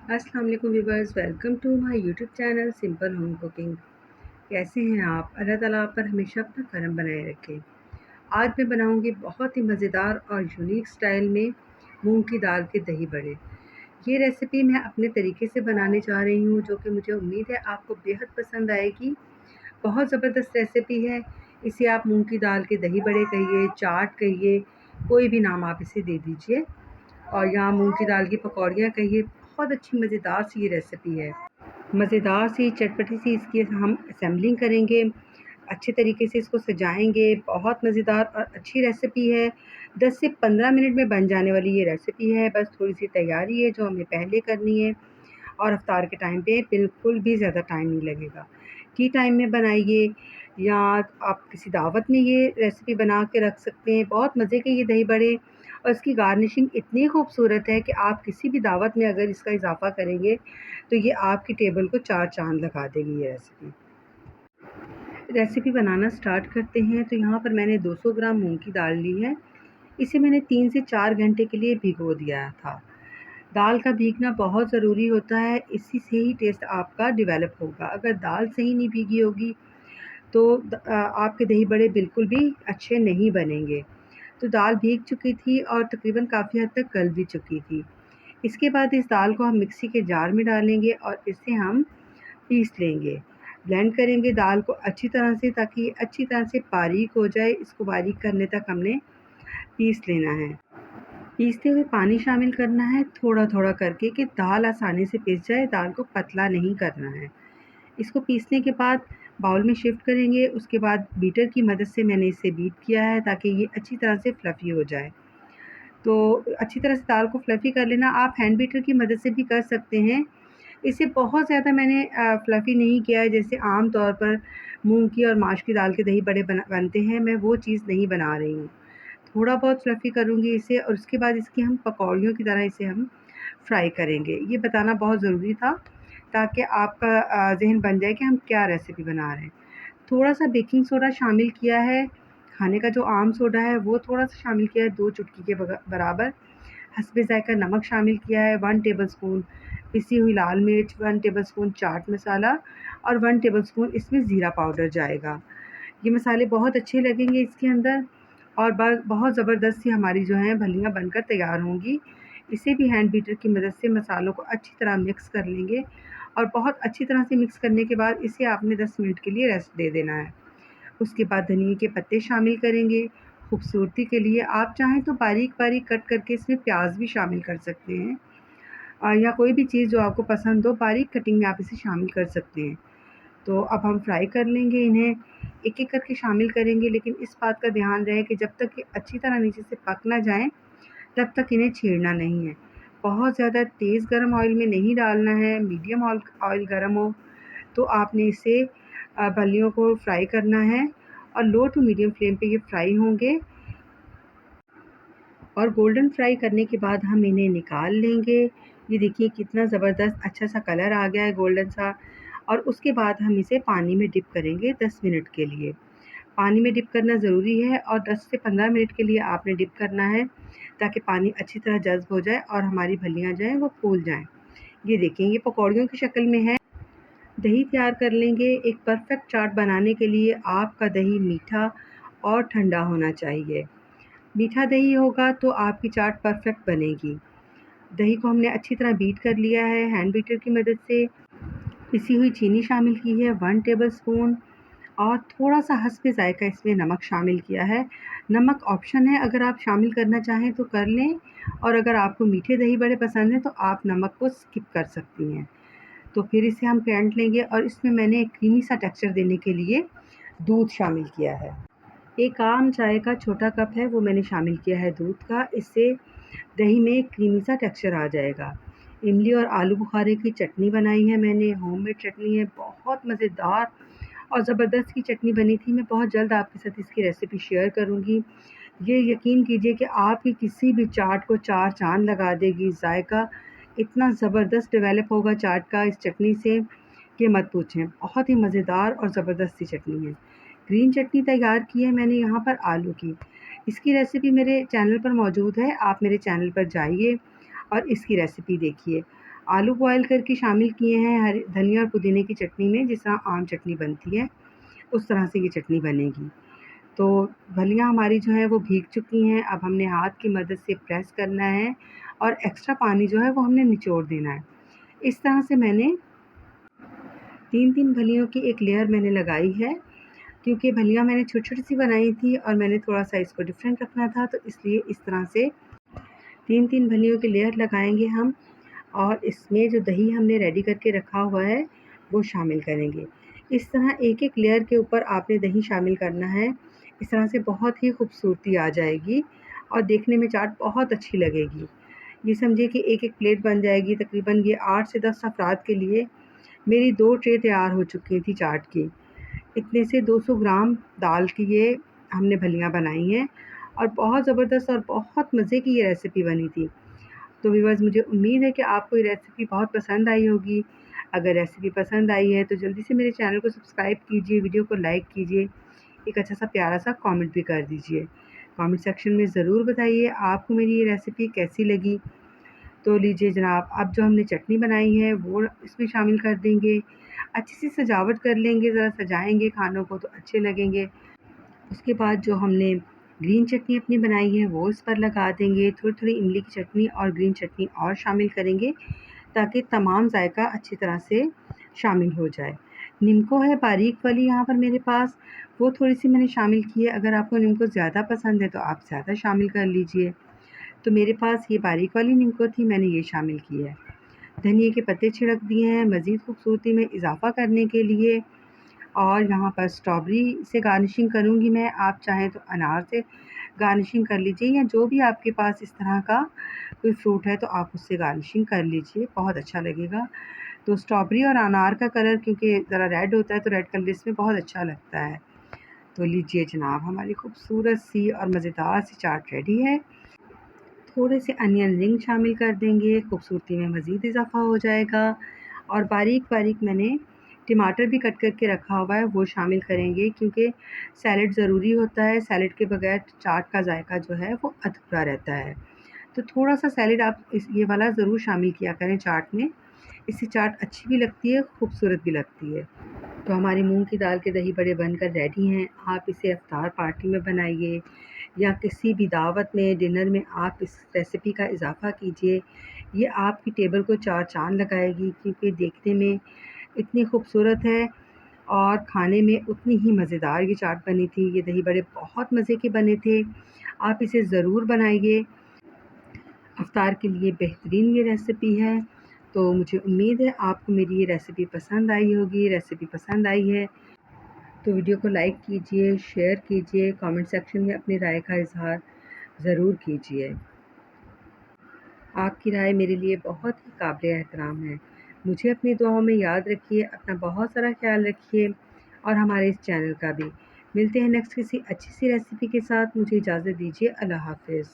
अस्सलाम वालेकुम viewers, welcome to my YouTube channel simple home cooking. कैसे हैं आप? अल्लाह ताला आप पर हमेशा अपना करम बनाए रखे। आज मैं बनाऊंगी बहुत ही मज़ेदार और यूनिक स्टाइल में मूंग की दाल के दही बड़े। ये रेसिपी मैं अपने तरीके से बनाने जा रही हूँ, जो कि मुझे उम्मीद है आपको बेहद पसंद आएगी। बहुत ज़बरदस्त रेसिपी है। इसे आप मूंग की दाल के दही बड़े कहिए, चाट कहिए, कोई भी नाम आप इसे दे दीजिए। और यहाँ मूंग की दाल की पकौड़ियाँ कहिए, बहुत अच्छी मज़ेदार सी ये रेसिपी है। मज़ेदार सी चटपटी सी इसकी हम असेंबलिंग करेंगे, अच्छे तरीके से इसको सजाएंगे। बहुत मज़ेदार और अच्छी रेसिपी है। 10 से 15 मिनट में बन जाने वाली ये रेसिपी है। बस थोड़ी सी तैयारी है जो हमें पहले करनी है, और इफ्तार के टाइम पे बिल्कुल भी ज़्यादा टाइम नहीं लगेगा। टी टाइम में बनाइए, या आप किसी दावत में ये रेसिपी बना के रख सकते हैं। बहुत मज़े के ये दही बड़े, और इसकी गार्निशिंग इतनी खूबसूरत है कि आप किसी भी दावत में अगर इसका इजाफ़ा करेंगे तो ये आपकी टेबल को 4 चाँद लगा देगी ये रेसिपी। रेसिपी बनाना स्टार्ट करते हैं। तो यहाँ पर मैंने 200 ग्राम मूँग की दाल ली है। इसे मैंने 3 से 4 घंटे के लिए भिगो दिया था। दाल का भीगना बहुत ज़रूरी होता है, इसी से ही टेस्ट आपका डेवलप होगा। अगर दाल सही नहीं भीगी होगी तो आपके दही बड़े बिल्कुल भी अच्छे नहीं बनेंगे। तो दाल भीग चुकी थी और तकरीबन काफ़ी हद तक गल भी चुकी थी। इसके बाद इस दाल को हम मिक्सी के जार में डालेंगे और इसे हम पीस लेंगे। ब्लेंड करेंगे दाल को अच्छी तरह से, ताकि ये अच्छी तरह से बारीक हो जाए। इसको बारीक करने तक हमने पीस लेना है। पीसते हुए पानी शामिल करना है थोड़ा-थोड़ा करके, कि दाल आसानी से पिस जाए, दाल को पतला नहीं करना है। इसको पीसने के बाद बाउल में शिफ्ट करेंगे। उसके बाद बीटर की मदद से मैंने इसे बीट किया है, ताकि ये अच्छी तरह से फ्लफ़ी हो जाए। तो अच्छी तरह से दाल को फ्लफ़ी कर लेना। आप हैंड बीटर की मदद से भी कर सकते हैं। इसे बहुत ज़्यादा मैंने फ्लफ़ी नहीं किया है, जैसे आम तौर पर मूँग की और माश की दाल के दही बड़े बनते हैं, मैं वो चीज़ नहीं बना रही हूँ। थोड़ा बहुत फ्लफ़ी करूँगी इसे, और उसके बाद इसकी हम पकौड़ियों की तरह इसे हम फ्राई करेंगे। ये बताना बहुत ज़रूरी था, ताकि आपका ज़हन बन जाए कि हम क्या रेसिपी बना रहे हैं। थोड़ा-सा बेकिंग सोडा शामिल किया है, खाने का जो आम सोडा है वो थोड़ा-सा शामिल किया है, 2 चुटकी के बराबर। हस्बे ज़ायक़ा नमक शामिल किया है, 1 टेबलस्पून पिसी हुई लाल मिर्च, 1 टेबलस्पून चाट मसाला, और 1 टेबलस्पून इसमें ज़ीरा पाउडर जाएगा। ये मसाले बहुत अच्छे लगेंगे इसके अंदर, और बहुत ज़बरदस्त सी हमारी जो हैं भलियाँ बनकर तैयार होंगी। इसे भी हैंड बीटर की मदद से मसालों को अच्छी तरह मिक्स कर लेंगे, और बहुत अच्छी तरह से मिक्स करने के बाद इसे आपने 10 मिनट के लिए रेस्ट दे देना है। उसके बाद धनिये के पत्ते शामिल करेंगे। खूबसूरती के लिए आप चाहें तो बारीक-बारीक कट करके इसमें प्याज भी शामिल कर सकते हैं, या कोई भी चीज़ जो आपको पसंद हो, बारीक कटिंग में आप इसे शामिल कर सकते हैं। तो अब हम फ्राई कर लेंगे इन्हें, एक-एक करके शामिल करेंगे, लेकिन इस बात का ध्यान रहे कि जब तक ये अच्छी तरह नीचे से पक ना जाएँ, तब तक इन्हें छेड़ना नहीं है। बहुत ज़्यादा तेज़ गरम ऑयल में नहीं डालना है, मीडियम ऑयल गरम हो तो आपने इसे फलियों को फ्राई करना है, और लो टू मीडियम फ्लेम पे ये फ्राई होंगे। और गोल्डन फ्राई करने के बाद हम इन्हें निकाल लेंगे। ये देखिए कितना ज़बरदस्त अच्छा सा कलर आ गया है गोल्डन सा। और उसके बाद हम इसे पानी में डिप करेंगे 10 मिनट के लिए। पानी में डिप करना ज़रूरी है, और 10 से 15 मिनट के लिए आपने डिप करना है, ताकि पानी अच्छी तरह जज़्ब हो जाए और हमारी फलियाँ जो हैं वो फूल जाएँ। ये देखें ये पकौड़ियों की शक्ल में है। दही तैयार कर लेंगे। एक परफ़ेक्ट चाट बनाने के लिए आपका दही मीठा और ठंडा होना चाहिए। मीठा दही होगा तो आपकी चाट परफ़ेक्ट बनेगी। दही को हमने अच्छी तरह बीट कर लिया है हैंड बीटर की मदद से। पिसी हुई चीनी शामिल की है 1 टेबलस्पून, और थोड़ा-सा हस्बे ज़ायक़ा इसमें नमक शामिल किया है। नमक ऑप्शन है, अगर आप शामिल करना चाहें तो कर लें, और अगर आपको मीठे दही बड़े पसंद हैं तो आप नमक को स्किप कर सकती हैं। तो फिर इसे हम फेंट लेंगे, और इसमें मैंने एक क्रीमी सा टेक्सचर देने के लिए दूध शामिल किया है। एक आम चाय का छोटा कप है, वो मैंने शामिल किया है दूध का। इससे दही में एक क्रीमी सा टेक्सचर आ जाएगा। इमली और आलू बुखारे की चटनी बनाई है मैंने, होममेड चटनी है, बहुत मज़ेदार और ज़बरदस्त की चटनी बनी थी। मैं बहुत जल्द आपके साथ इसकी रेसिपी शेयर करूँगी। ये यकीन कीजिए कि आपकी किसी भी चाट को 4 चाँद लगा देगी। ज़ायक़ा इतना ज़बरदस्त डेवलप होगा चाट का इस चटनी से कि मत पूछें। बहुत ही मज़ेदार और ज़बरदस्त सी चटनी है। ग्रीन चटनी तैयार की है मैंने यहाँ पर आलू की। इसकी रेसिपी मेरे चैनल पर मौजूद है, आप मेरे चैनल पर जाइए और इसकी रेसिपी देखिए। आलू बॉयल करके शामिल किए हैं हरी धनिया और पुदीने की चटनी में, जिस तरह आम चटनी बनती है उस तरह से ये चटनी बनेगी। तो फलियाँ हमारी जो है वो भीग चुकी हैं, अब हमने हाथ की मदद से प्रेस करना है और एक्स्ट्रा पानी जो है वो हमने निचोड़ देना है। इस तरह से मैंने 3-3 फलियों की एक लेयर मैंने लगाई है, क्योंकि फलियाँ मैंने छोटी-छोटी सी बनाई थी और मैंने थोड़ा-सा इसको डिफ़रेंट रखना था, तो इसलिए इस तरह से 3-3 फलियों की लेयर लगाएँगे हम और इसमें जो दही हमने रेडी करके रखा हुआ है, वो शामिल करेंगे। इस तरह एक-एक लेयर के ऊपर आपने दही शामिल करना है। इस तरह से बहुत ही खूबसूरती आ जाएगी और देखने में चाट बहुत अच्छी लगेगी। ये समझिए कि एक-एक प्लेट बन जाएगी, तकरीबन ये 8 से 10 अफ़राद के लिए मेरी 2 ट्रे तैयार हो चुकी थी चाट की। इतने से 200 ग्राम दाल की ये हमने फलियाँ बनाई हैं और बहुत ज़बरदस्त और बहुत मज़े की ये रेसिपी बनी थी। तो व्यूअर्स, मुझे उम्मीद है कि आपको ये रेसिपी बहुत पसंद आई होगी। अगर रेसिपी पसंद आई है तो जल्दी से मेरे चैनल को सब्सक्राइब कीजिए, वीडियो को लाइक कीजिए, एक अच्छा-सा प्यारा-सा कमेंट भी कर दीजिए। कमेंट सेक्शन में ज़रूर बताइए आपको मेरी ये रेसिपी कैसी लगी। तो लीजिए जनाब, अब जो हमने चटनी बनाई है वो इसमें शामिल कर देंगे। अच्छी सी सजावट कर लेंगे, ज़रा सजाएँगे खानों को तो अच्छे लगेंगे। उसके बाद जो हमने ग्रीन चटनी अपनी बनाई है वो इस पर लगा देंगे। थोड़ी-थोड़ी इमली की चटनी और ग्रीन चटनी और शामिल करेंगे, ताकि तमाम जायका अच्छी तरह से शामिल हो जाए। निम्को है बारीक वाली यहाँ पर मेरे पास, वो थोड़ी-सी मैंने शामिल की है। अगर आपको निम्को ज़्यादा पसंद है तो आप ज़्यादा शामिल कर लीजिए। तो मेरे पास ये बारीक वाली निम्को थी, मैंने ये शामिल की है। धनिये के पत्ते छिड़क दिए हैं मज़ीद खूबसूरती में इज़ाफ़ा करने के लिए। और यहाँ पर स्ट्रॉबेरी से गार्निशिंग करूँगी मैं, आप चाहें तो अनार से गार्निशिंग कर लीजिए, या जो भी आपके पास इस तरह का कोई फ्रूट है तो आप उससे गार्निशिंग कर लीजिए, बहुत अच्छा लगेगा। तो स्ट्रॉबेरी और अनार का कलर क्योंकि ज़रा रेड होता है तो रेड कलर इसमें बहुत अच्छा लगता है। तो लीजिए जनाब, हमारी खूबसूरत सी और मज़ेदार सी चाट रेडी है। थोड़े से अनियन रिंग शामिल कर देंगे, खूबसूरती में मज़ीद इज़ाफ़ा हो जाएगा। और बारीक-बारीक मैंने टमाटर भी कट करके रखा हुआ है, वो शामिल करेंगे, क्योंकि सैलेड ज़रूरी होता है, सैलेड के बगैर चाट का जायका जो है वो अधूरा रहता है। तो थोड़ा-सा सैलेड आप इस ये वाला ज़रूर शामिल किया करें चाट में, इससे चाट अच्छी भी लगती है, खूबसूरत भी लगती है। तो हमारी मूँग की दाल के दही बड़े बनकर रेडी हैं। आप इसे इफ्तार पार्टी में बनाइए या किसी भी दावत में, डिनर में आप इस रेसिपी का इज़ाफ़ा कीजिए। ये आपकी टेबल को 4 चाँद लगाएगी, क्योंकि देखने में इतनी खूबसूरत है और खाने में उतनी ही मज़ेदार ये चाट बनी थी। ये दही बड़े बहुत मज़े के बने थे। आप इसे ज़रूर बनाइए। इफ्तार के लिए बेहतरीन ये रेसिपी है। तो मुझे उम्मीद है आपको मेरी ये रेसिपी पसंद आई होगी। रेसिपी पसंद आई है तो वीडियो को लाइक कीजिए, शेयर कीजिए, कमेंट सेक्शन में अपनी राय का इज़हार ज़रूर कीजिए। आपकी राय मेरे लिए बहुत ही काबिल एहतराम है। मुझे अपनी दुआओं में याद रखिए, अपना बहुत सारा ख़्याल रखिए और हमारे इस चैनल का भी। मिलते हैं नेक्स्ट किसी अच्छी सी रेसिपी के साथ। मुझे इजाज़त दीजिए। अल्लाह हाफ़िज़।